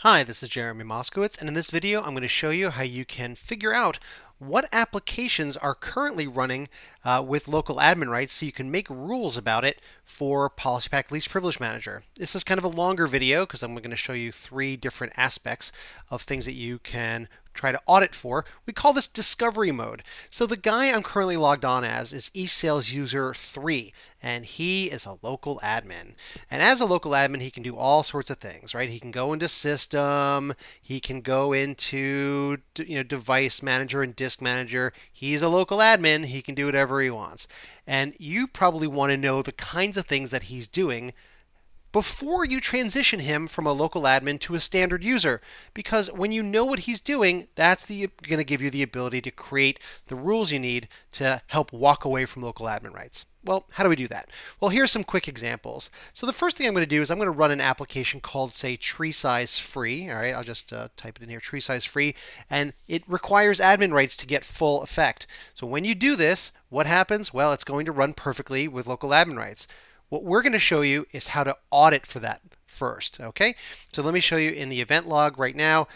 Hi, this is Jeremy Moskowitz, and in this video I'm going to show you how you can figure out what applications are currently running with local admin rights so you can make rules about it for PolicyPak Least Privilege Manager. This is kind of a longer video because I'm going to show you three different aspects of things that you can try to audit for. We call this discovery mode. So the guy I'm currently logged on as is eSalesUser3, and he is a local admin. And as a local admin, he can do all sorts of things, right? He can go into system, he can go into device manager and disk manager. He's a local admin, he can do whatever he wants. And you probably want to know the kinds of things that he's doing before you transition him from a local admin to a standard user. Because when you know what he's doing, that's going to give you the ability to create the rules you need to help walk away from local admin rights. Well, how do we do that? Well, here's some quick examples. So the first thing I'm going to do is I'm going to run an application called, say, tree size free. All right, I'll just type it in here, tree size free, and it requires admin rights to get full effect. So when you do this, what happens? Well, it's going to run perfectly with local admin rights. What we're going to show you is how to audit for that first, okay? So let me show you in the event log right now.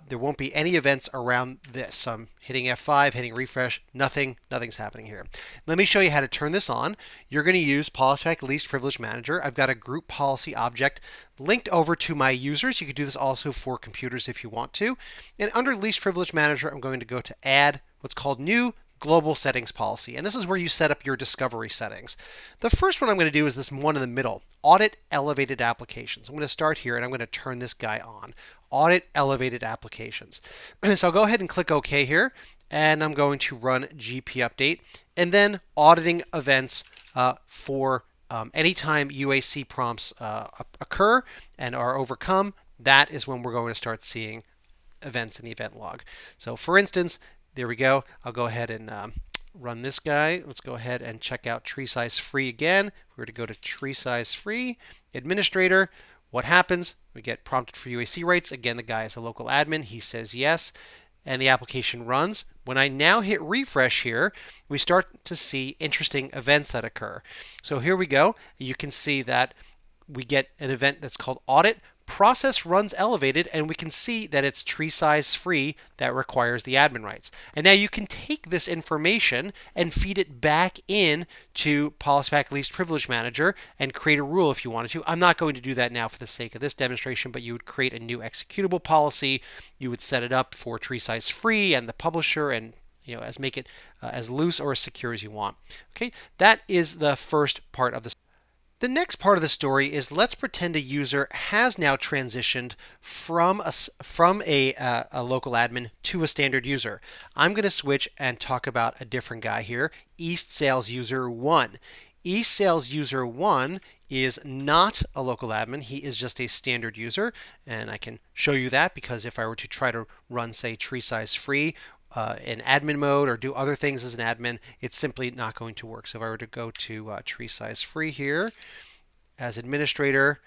There won't be any events around this. So I'm hitting F5, hitting refresh, nothing's happening here. Let me show you how to turn this on. You're going to use PolicyPak Least Privilege Manager. I've got a group policy object linked over to my users. You could do this also for computers if you want to. And under Least Privilege Manager, I'm going to go to add what's called new global settings policy. And this is where you set up your discovery settings. The first one I'm going to do is this one in the middle, audit elevated applications. I'm going to start here and I'm going to turn this guy on, audit elevated applications. So I'll go ahead and click OK here, and I'm going to run GP update, and then auditing events for anytime UAC prompts occur and are overcome. That is when we're going to start seeing events in the event log. So for instance, there we go. I'll go ahead and run this guy. Let's go ahead and check out tree size free again. We're to go to tree size free, administrator. What happens? We get prompted for UAC rights. Again, the guy is a local admin. He says yes, and the application runs. When I now hit refresh here, we start to see interesting events that occur. So here we go. You can see that we get an event that's called audit. Process runs elevated, and we can see that it's tree size free that requires the admin rights. And now you can take this information and feed it back in to PolicyPak Least Privilege Manager and create a rule if you wanted to. I'm not going to do that now for the sake of this demonstration, but you would create a new executable policy. You would set it up for tree size free and the publisher, and as make it as loose or as secure as you want. Okay, that is the first part of the. The next part of the story is, let's pretend a user has now transitioned from a local admin to a standard user. I'm going to switch and talk about a different guy here, eSalesUser1. eSalesUser1 is not a local admin. He is just a standard user, and I can show you that because if I were to try to run, say, tree size free in admin mode or do other things as an admin, it's simply not going to work. So if I were to go to tree size free here as administrator,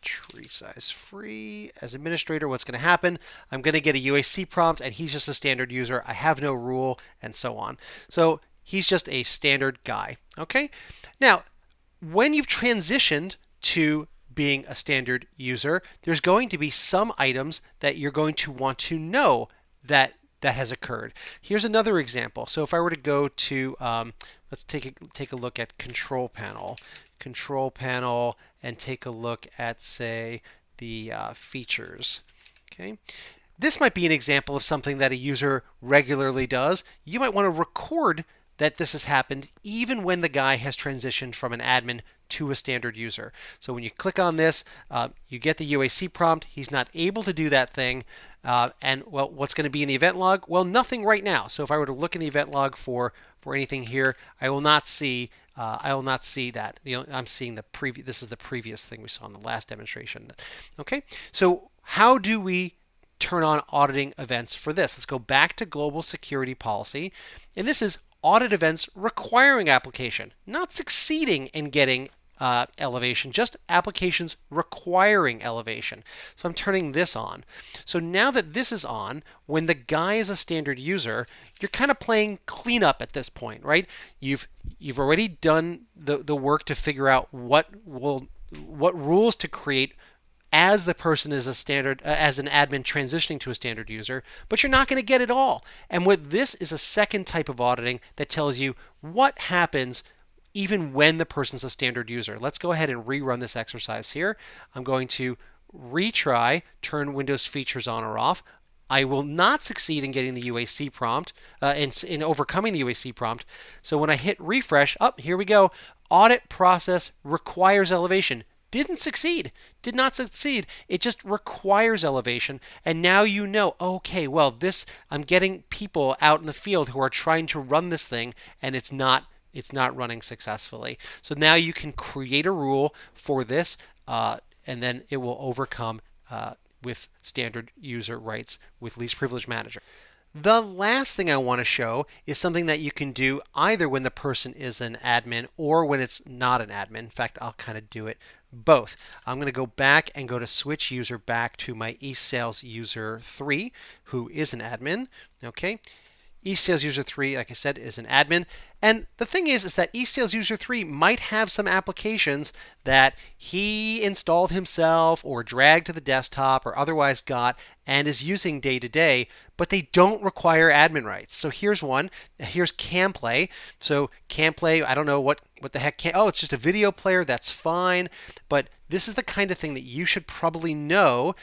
tree size free as administrator, what's going to happen? I'm going to get a UAC prompt, and he's just a standard user. I have no rule, and so on. So he's just a standard guy. Okay. Now, when you've transitioned to being a standard user, there's going to be some items that you're going to want to know that has occurred. Here's another example. So if I were to go to, let's take a look at control panel, and take a look at, say, the features. Okay, this might be an example of something that a user regularly does. You might want to record that this has happened even when the guy has transitioned from an admin to a standard user. So when you click on this, you get the UAC prompt. He's not able to do that thing. And well, what's going to be in the event log? Well, nothing right now. So if I were to look in the event log for anything here, I will not see that. I'm seeing the previous. This is the previous thing we saw in the last demonstration. Okay. So how do we turn on auditing events for this? Let's go back to global security policy, and this is audit events requiring application, not succeeding in getting elevation, just applications requiring elevation. So I'm turning this on. So now that this is on, when the guy is a standard user, you're kind of playing cleanup at this point, right? You've already done the work to figure out what rules to create as the person is a standard, as an admin transitioning to a standard user, but you're not going to get it all. And what this is a second type of auditing that tells you what happens even when the person's a standard user. Let's go ahead and rerun this exercise here. I'm going to retry, turn Windows features on or off. I will not succeed in getting the UAC prompt, in overcoming the UAC prompt. So when I hit refresh, here we go. Audit process requires elevation. Didn't succeed, did not succeed. It just requires elevation. And now you know, okay, well, I'm getting people out in the field who are trying to run this thing, and it's not running successfully. So now you can create a rule for this, and then it will overcome with standard user rights with least privilege manager. The last thing I want to show is something that you can do either when the person is an admin or when it's not an admin. In fact, I'll kind of do it both. I'm going to go back and go to switch user back to my eSales user 3, who is an admin. Okay. eSales user 3, like I said, is an admin. And the thing is that eSales user 3 might have some applications that he installed himself or dragged to the desktop or otherwise got and is using day to day, but they don't require admin rights. So here's one. Here's CamPlay. So CamPlay, I don't know what the heck. It's just a video player. That's fine. But this is the kind of thing that you should probably know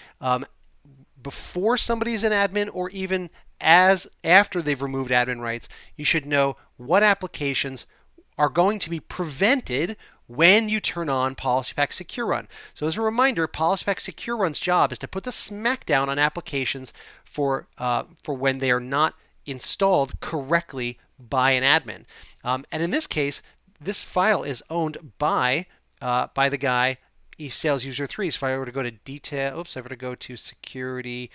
before somebody's an admin, or even after they've removed admin rights. You should know what applications are going to be prevented when you turn on PolicyPak Secure Run. So as a reminder, PolicyPak Secure Run's job is to put the smackdown on applications for when they are not installed correctly by an admin. And in this case, this file is owned by the guy eSales user 3. So if I were to go to detail, if I were to go to security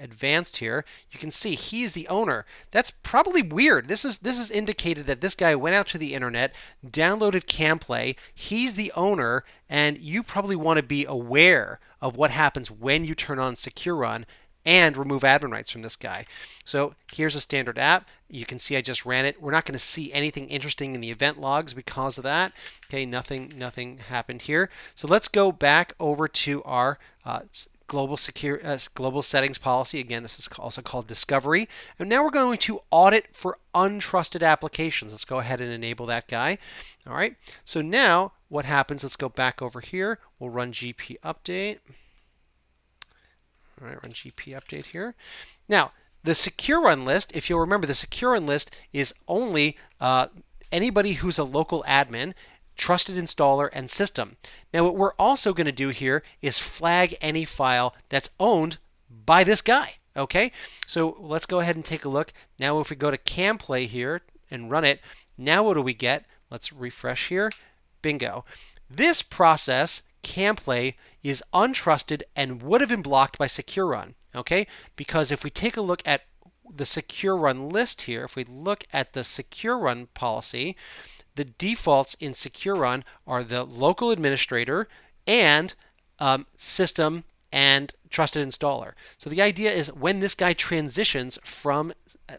advanced here, you can see he's the owner. That's probably weird. This is indicated that this guy went out to the internet, downloaded CamPlay. He's the owner, and you probably want to be aware of what happens when you turn on Secure Run and remove admin rights from this guy. So here's a standard app. You can see I just ran it. We're not going to see anything interesting in the event logs because of that. Okay, nothing happened here. So let's go back over to our global settings policy. Again, this is also called discovery. And now we're going to audit for untrusted applications. Let's go ahead and enable that guy. All right. So now what happens? Let's go back over here. We'll run GP update. All right, run GP update here. Now, the Secure Run list, if you'll remember, the Secure Run list is only anybody who's a local admin, trusted installer, and system. Now, what we're also going to do here is flag any file that's owned by this guy. Okay, so let's go ahead and take a look. Now, if we go to CamPlay here and run it, now what do we get? Let's refresh here. Bingo. This process, CamPlay, is untrusted and would have been blocked by Secure Run. Okay, because if we take a look at the Secure Run list here, if we look at the Secure Run policy, the defaults in Secure Run are the local administrator and system and trusted installer. So the idea is when this guy transitions from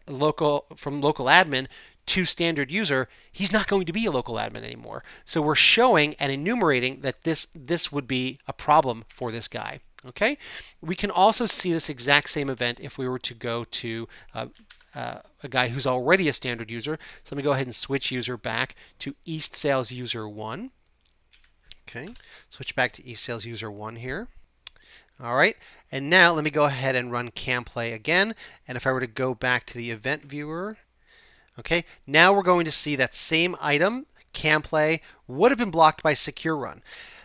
local admin to standard user, he's not going to be a local admin anymore. So we're showing and enumerating that this would be a problem for this guy. Okay, we can also see this exact same event if we were to go to a guy who's already a standard user. So let me go ahead and switch user back to eSales user 1. Okay, switch back to eSales user 1 here. All right, and now let me go ahead and run CamPlay again. And if I were to go back to the event viewer, okay, now we're going to see that same item, CamPlay, would have been blocked by Secure Run.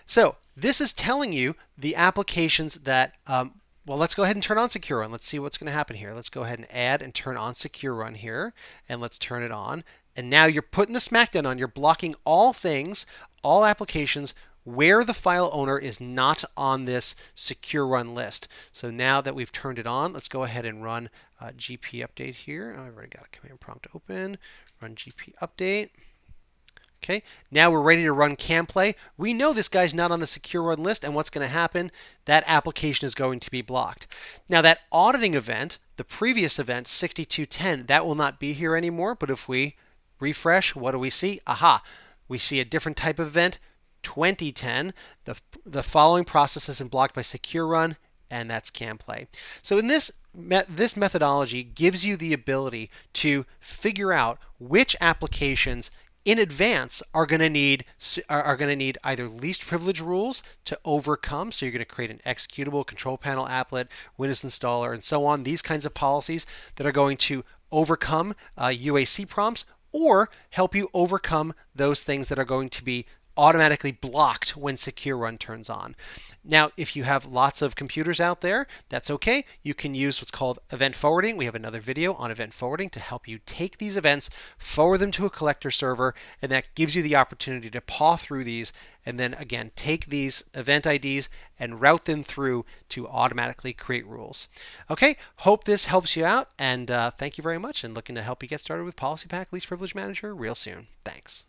So this is telling you the applications that, well, let's go ahead and turn on Secure Run. Let's see what's going to happen here. Let's go ahead and add and turn on Secure Run here, and let's turn it on. And now you're putting the smackdown on. You're blocking all things, all applications where the file owner is not on this Secure Run list. So now that we've turned it on, let's go ahead and run GP update here. I've already got a command prompt open. Run GP update. Okay, now we're ready to run CamPlay. We know this guy's not on the Secure Run list, and what's going to happen? That application is going to be blocked. Now that auditing event, the previous event, 6210, that will not be here anymore, but if we refresh, what do we see? Aha, we see a different type of event, 2010, the following process has been blocked by secure run, and that's can play. So in this methodology gives you the ability to figure out which applications in advance are going to need either least privilege rules to overcome. So you're going to create an executable control panel applet, Windows installer, and so on. These kinds of policies that are going to overcome UAC prompts or help you overcome those things that are going to be automatically blocked when secure run turns on. Now, if you have lots of computers out there, that's okay. You can use what's called event forwarding. We have another video on event forwarding to help you take these events, forward them to a collector server, and that gives you the opportunity to paw through these and then again take these event IDs and route them through to automatically create rules. Okay, hope this helps you out, and thank you very much, and looking to help you get started with PolicyPak Least Privilege Manager real soon. Thanks.